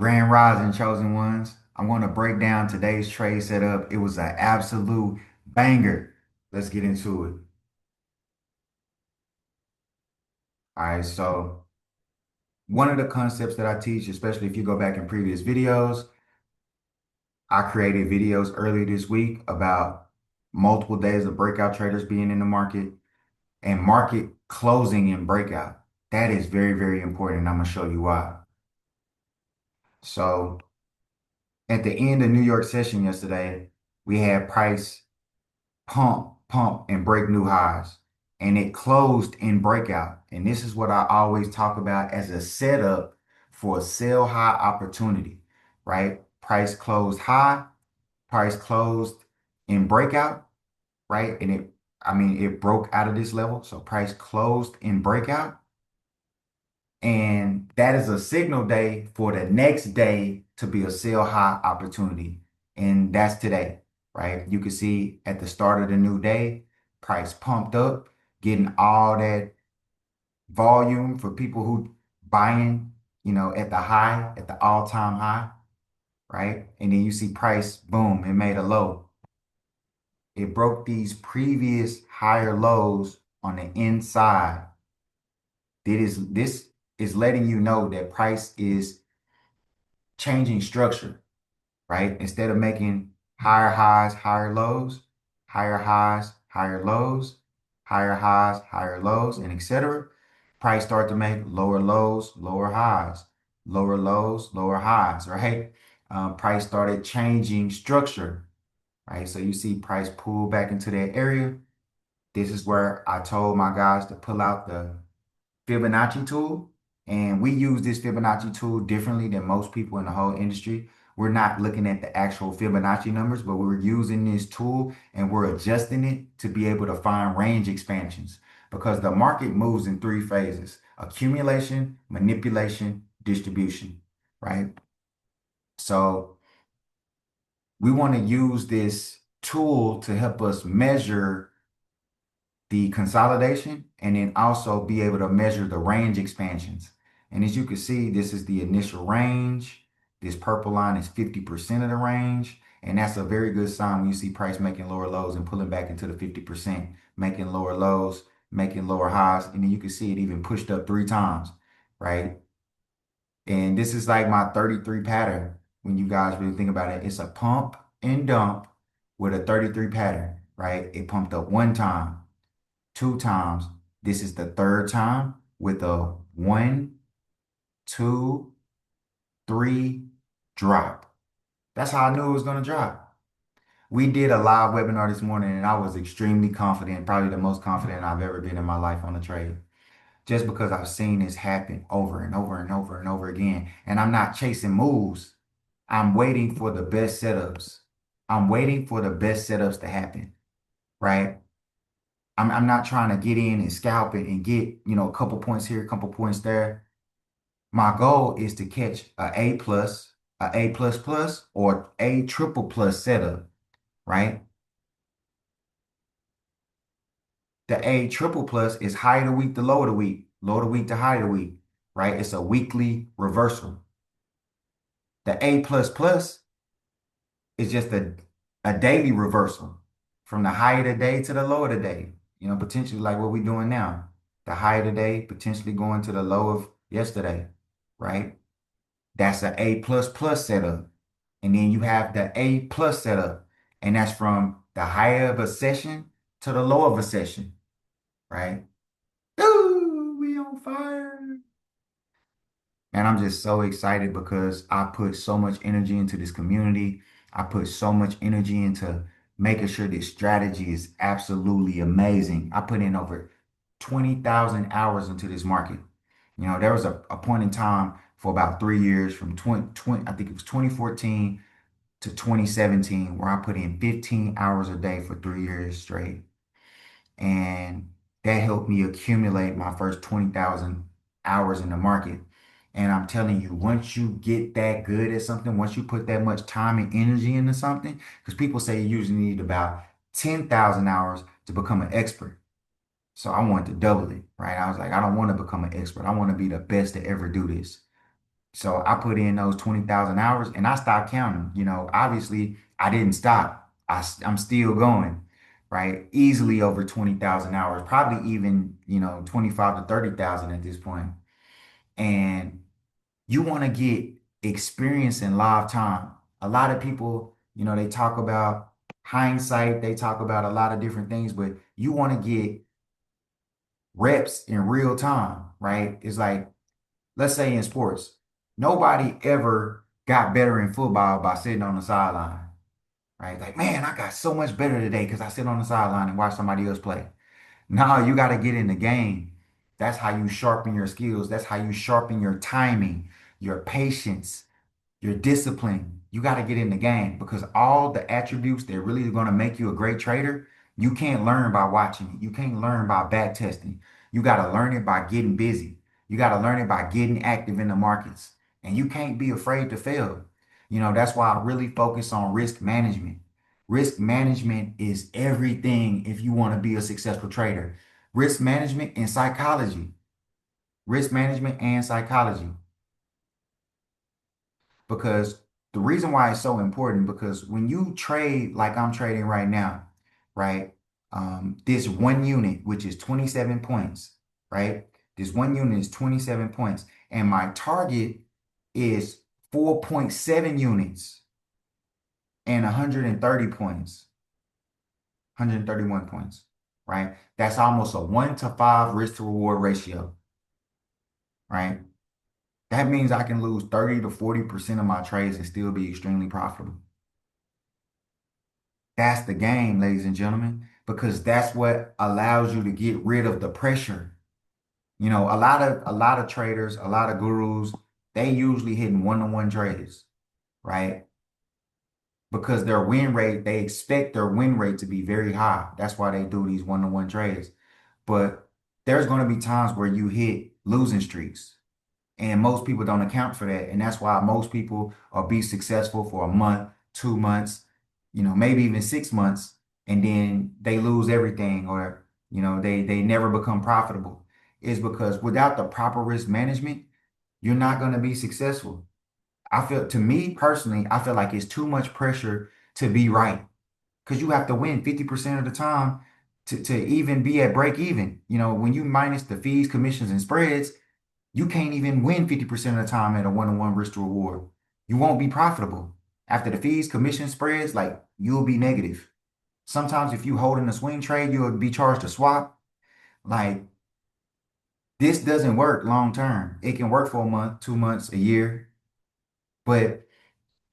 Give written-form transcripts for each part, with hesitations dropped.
Grand Rising Chosen Ones. I'm going to break down today's trade setup. It was an absolute banger. Let's get into it. All right, so one of the concepts that I teach, especially if you go back in previous videos, I created videos earlier this week about multiple days of breakout traders being in the market and market closing in breakout. That is very, very important. And I'm going to show you why. So at the end of New York session yesterday, we had price pump, and break new highs. And it closed in breakout. And this is what I always talk about as a setup for a sell high opportunity, right? Price closed in breakout, right? And it broke out of this level. So price closed in breakout. And that is a signal day for the next day to be a sell high opportunity. And that's today, right? You can see at the start of the new day, price pumped up, getting all that volume for people who buying, at the high, at the all-time high, right? And then you see price, boom, it made a low. It broke these previous higher lows on the inside. This is letting you know that price is changing structure, right? Instead of making higher highs, higher lows, higher highs, higher lows, higher highs, higher lows, and etc. Price start to make lower lows, lower highs, lower lows, lower highs, right? Price started changing structure, right? So you see price pull back into that area. This is where I told my guys to pull out the Fibonacci tool. And we use this Fibonacci tool differently than most people in the whole industry. We're not looking at the actual Fibonacci numbers, but we're using this tool and we're adjusting it to be able to find range expansions because the market moves in three phases: accumulation, manipulation, distribution, right? So we want to use this tool to help us measure the consolidation and then also be able to measure the range expansions. And as you can see, this is the initial range. This purple line is 50% of the range. And that's a very good sign when you see price making lower lows and pulling back into the 50%, making lower lows, making lower highs. And then you can see it even pushed up 3 times, right? And this is like my 33 pattern. When you guys really think about it, it's a pump and dump with a 33 pattern, right? It pumped up 1 time, 2 times. This is the third time with a 1, 2, 3 drop. That's how I knew it was going to drop. We did a live webinar this morning and I was extremely confident, probably the most confident I've ever been in my life on a trade. Just because I've seen this happen over and over and over and over again. And I'm not chasing moves. I'm waiting for the best setups. I'm waiting for the best setups to happen, right? I'm not trying to get in and scalp it and get, a couple points here, a couple points there. My goal is to catch A plus, A plus plus, or A triple plus setup, right? The A triple plus is high of the week to low of the week, low of the week to high of the week, right? It's a weekly reversal. The A plus plus is just a daily reversal from the high of the day to the low of the day. Potentially like what we're doing now. The high of the day potentially going to the low of yesterday, right? That's an A plus plus setup. And then you have the A plus setup. And that's from the high of a session to the low of a session, right? Ooh, we on fire. And I'm just so excited because I put so much energy into this community. I put so much energy into making sure this strategy is absolutely amazing. I put in over 20,000 hours into this market. There was a point in time for about 3 years from 20, I think it was 2014 to 2017, where I put in 15 hours a day for 3 years straight. And that helped me accumulate my first 20,000 hours in the market. And I'm telling you, once you get that good at something, once you put that much time and energy into something, because people say you usually need about 10,000 hours to become an expert. So I wanted to double it, right? I was like, I don't want to become an expert. I want to be the best to ever do this. So I put in those 20,000 hours and I stopped counting. Obviously I didn't stop. I'm still going, right? Easily over 20,000 hours, probably even, 25 to 30,000 at this point. And you want to get experience in live time. A lot of people, they talk about hindsight, they talk about a lot of different things, but you want to get reps in real time, right? It's like, let's say in sports, nobody ever got better in football by sitting on the sideline, right? Like, man, I got so much better today because I sit on the sideline and watch somebody else play. No, you got to get in the game. That's how you sharpen your skills. That's how you sharpen your timing, your patience, your discipline. You got to get in the game because all the attributes that really are going to make you a great trader, you can't learn by watching it. You can't learn by back testing. You got to learn it by getting busy. You got to learn it by getting active in the markets. And you can't be afraid to fail. That's why I really focus on risk management. Risk management is everything if you want to be a successful trader. Risk management and psychology. Risk management and psychology. Because the reason why it's so important, because when you trade like I'm trading right now, right? This one unit, which is 27 points, right? This one unit is 27 points, and my target is 4.7 units and 130 points, 131 points, right? That's almost a 1 to 5 risk to reward ratio, right? That means I can lose 30 to 40% of my trades and still be extremely profitable. That's the game, ladies and gentlemen, because that's what allows you to get rid of the pressure. A lot of traders, a lot of gurus, they usually hitting one-on-one trades, right? Because their win rate, they expect their win rate to be very high. That's why they do these one-on-one trades. But there's going to be times where you hit losing streaks. And most people don't account for that. And that's why most people will be successful for a month, 2 months, maybe even 6 months, and then they lose everything or, they never become profitable. Is because without the proper risk management, you're not going to be successful. To me personally, I feel like it's too much pressure to be right because you have to win 50% of the time to even be at break even. When you minus the fees, commissions, and spreads, you can't even win 50% of the time at a one-on-one risk to reward. You won't be profitable. After the fees, commission spreads, like you'll be negative. Sometimes if you hold in a swing trade, you'll be charged a swap. Like this doesn't work long term. It can work for a month, 2 months, a year, but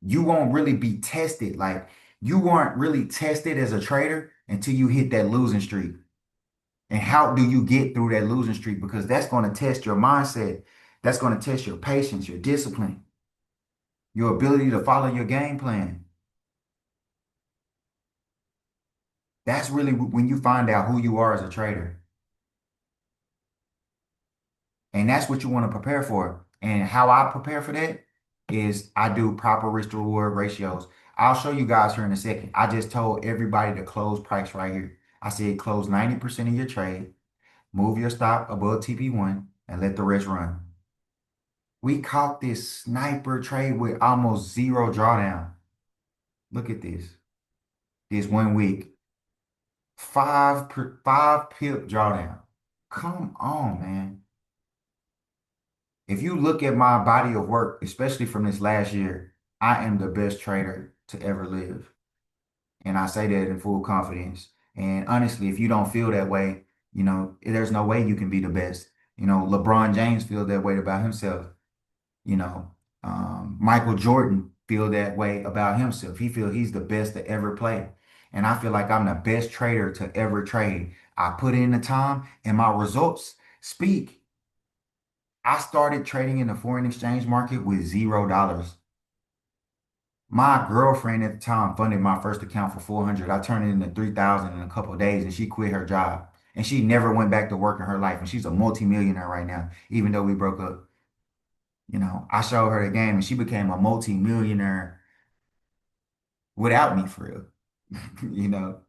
you won't really be tested. Like you weren't really tested as a trader until you hit that losing streak. And how do you get through that losing streak? Because that's going to test your mindset. That's going to test your patience, your discipline, your ability to follow your game plan. That's really when you find out who you are as a trader. And that's what you want to prepare for. And how I prepare for that is I do proper risk to reward ratios. I'll show you guys here in a second. I just told everybody to close price right here. I said close 90% of your trade, move your stop above TP1, and let the rest run. We caught this sniper trade with almost zero drawdown. Look at this. This 1 week. 5 pip drawdown. Come on, man. If you look at my body of work, especially from this last year, I am the best trader to ever live. And I say that in full confidence. And honestly, if you don't feel that way, there's no way you can be the best. LeBron James feels that way about himself. You know, Michael Jordan feel that way about himself. He feel he's the best to ever play. And I feel like I'm the best trader to ever trade. I put in the time and my results speak. I started trading in the foreign exchange market with $0. My girlfriend at the time funded my first account for 400. I turned it into 3,000 in a couple of days and she quit her job. And she never went back to work in her life. And she's a multimillionaire right now, even though we broke up. I showed her the game and she became a multi-millionaire without me for real. You know,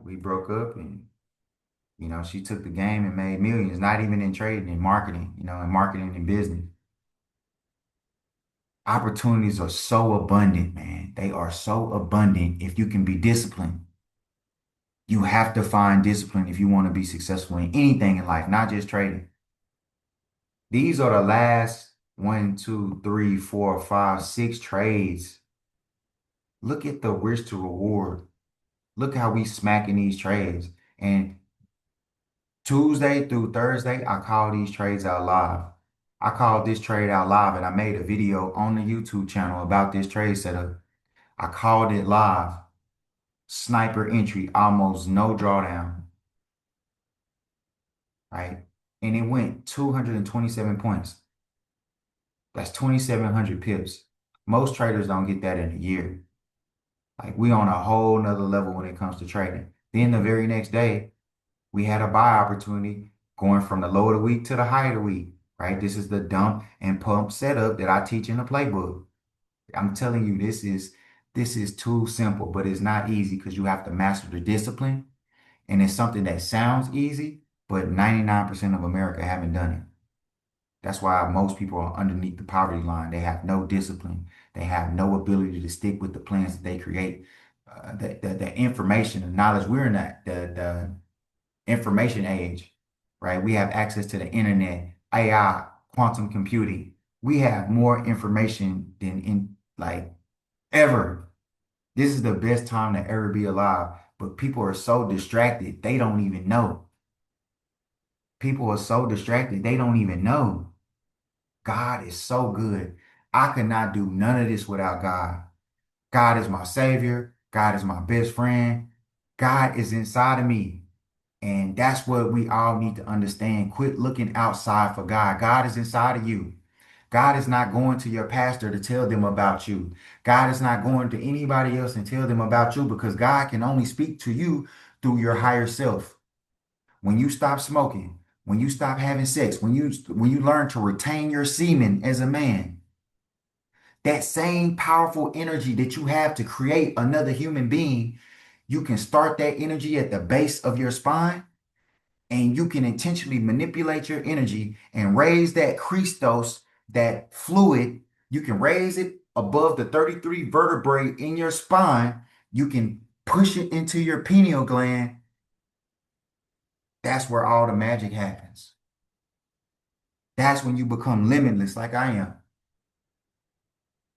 we broke up and She took the game and made millions, not even in trading and marketing, and marketing and business. Opportunities are so abundant, man. They are so abundant if you can be disciplined. You have to find discipline if you want to be successful in anything in life, not just trading. These are the last one, two, three, four, five, six trades. Look at the risk to reward. Look how we smacking these trades. And Tuesday through Thursday, I call these trades out live. I called this trade out live and I made a video on the YouTube channel about this trade setup. I called it live. Sniper entry, almost no drawdown, right? And it went 227 points. That's 2,700 pips. Most traders don't get that in a year. Like we on a whole nother level when it comes to trading. Then the very next day, we had a buy opportunity going from the low of the week to the high of the week, right? This is the dump and pump setup that I teach in the playbook. I'm telling you, this is too simple, but it's not easy because you have to master the discipline. And it's something that sounds easy, but 99% of America haven't done it. That's why most people are underneath the poverty line. They have no discipline. They have no ability to stick with the plans that they create. The information, the knowledge, we're in the information age, right? We have access to the internet, AI, quantum computing. We have more information than in like ever. This is the best time to ever be alive. But people are so distracted, they don't even know. People are so distracted, they don't even know. God is so good. I could not do none of this without God. God is my savior. God is my best friend. God is inside of me. And that's what we all need to understand. Quit looking outside for God. God is inside of you. God is not going to your pastor to tell them about you. God is not going to anybody else and tell them about you because God can only speak to you through your higher self. When you stop smoking, when you stop having sex, when you learn to retain your semen as a man, that same powerful energy that you have to create another human being, you can start that energy at the base of your spine and you can intentionally manipulate your energy and raise that Christos, that fluid. You can raise it above the 33 vertebrae in your spine. You can push it into your pineal gland. That's where all the magic happens. That's when you become limitless, like I am.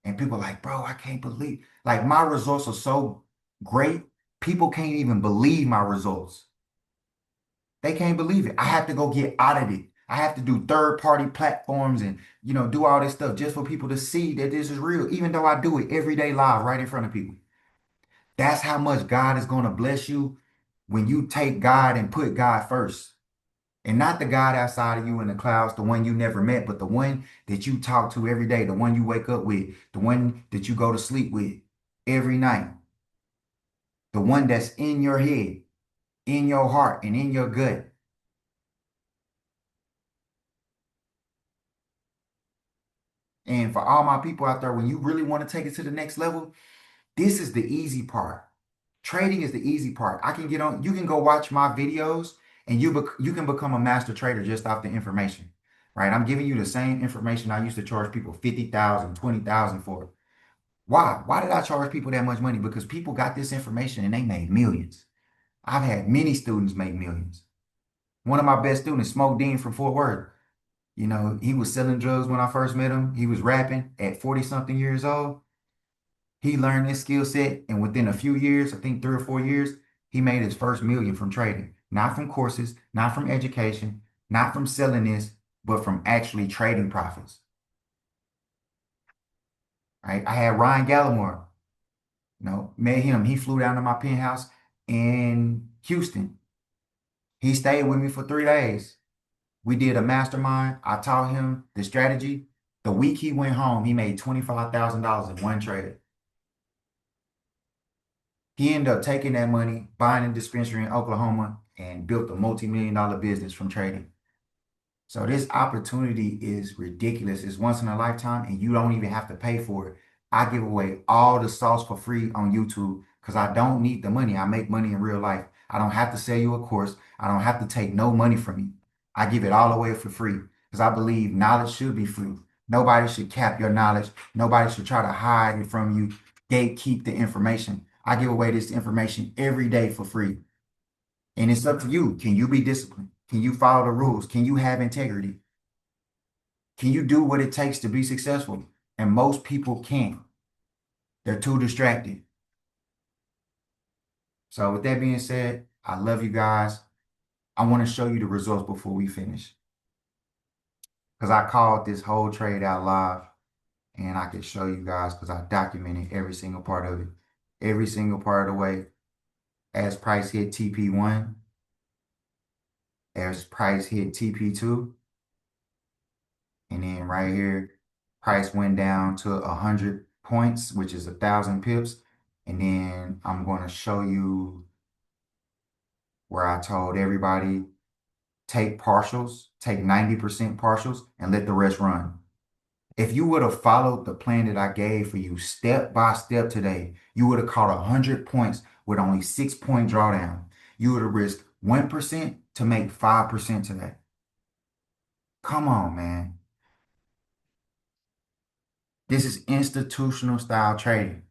And people are like, bro, I can't believe. Like my results are so great, people can't even believe my results. They can't believe it. I have to go get audited. I have to do third-party platforms and do all this stuff just for people to see that this is real, even though I do it every day live right in front of people. That's how much God is going to bless you when you take God and put God first. And not the God outside of you in the clouds, the one you never met, but the one that you talk to every day, the one you wake up with, the one that you go to sleep with every night, the one that's in your head, in your heart, and in your gut. And for all my people out there, when you really want to take it to the next level, this is the easy part. Trading is the easy part. I can get on, you can go watch my videos and you can become a master trader just off the information, right? I'm giving you the same information I used to charge people 50,000, 20,000 for. Why? Why did I charge people that much money? Because people got this information and they made millions. I've had many students make millions. One of my best students, Smoke Dean from Fort Worth, he was selling drugs when I first met him. He was rapping at 40 something years old. He learned this skill set, and within a few years, I think 3 or 4 years, he made his first million from trading. Not from courses, not from education, not from selling this, but from actually trading profits. Right? I had Ryan Gallimore, met him. He flew down to my penthouse in Houston. He stayed with me for 3 days. We did a mastermind. I taught him the strategy. The week he went home, he made $25,000 in one trade. He ended up taking that money, buying a dispensary in Oklahoma, and built a multi-million-dollar business from trading. So this opportunity is ridiculous. It's once in a lifetime, and you don't even have to pay for it. I give away all the sauce for free on YouTube because I don't need the money. I make money in real life. I don't have to sell you a course. I don't have to take no money from you. I give it all away for free because I believe knowledge should be free. Nobody should cap your knowledge. Nobody should try to hide it from you, gatekeep the information. I give away this information every day for free. And it's up to you. Can you be disciplined? Can you follow the rules? Can you have integrity? Can you do what it takes to be successful? And most people can't. They're too distracted. So with that being said, I love you guys. I want to show you the results before we finish. Because I called this whole trade out live and I can show you guys because I documented every single part of it. Every single part of the way. As price hit TP1, as price hit TP2, and then right here, price went down to 100 points, which is 1,000 pips. And then I'm going to show you where I told everybody take partials, take 90% partials, and let the rest run. If you would have followed the plan that I gave for you step by step today, you would have caught 100 points with only 6-point drawdown. You would have risked 1% to make 5% today. Come on, man. This is institutional style trading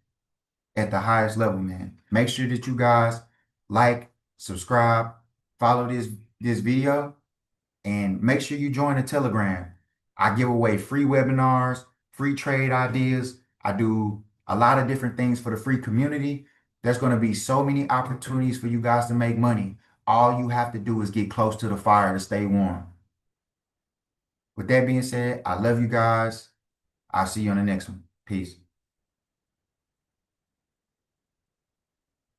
at the highest level, man. Make sure that you guys like, subscribe, follow this video, and make sure you join the Telegram. I give away free webinars, free trade ideas. I do a lot of different things for the free community. There's going to be so many opportunities for you guys to make money. All you have to do is get close to the fire to stay warm. With that being said, I love you guys. I'll see you on the next one. Peace.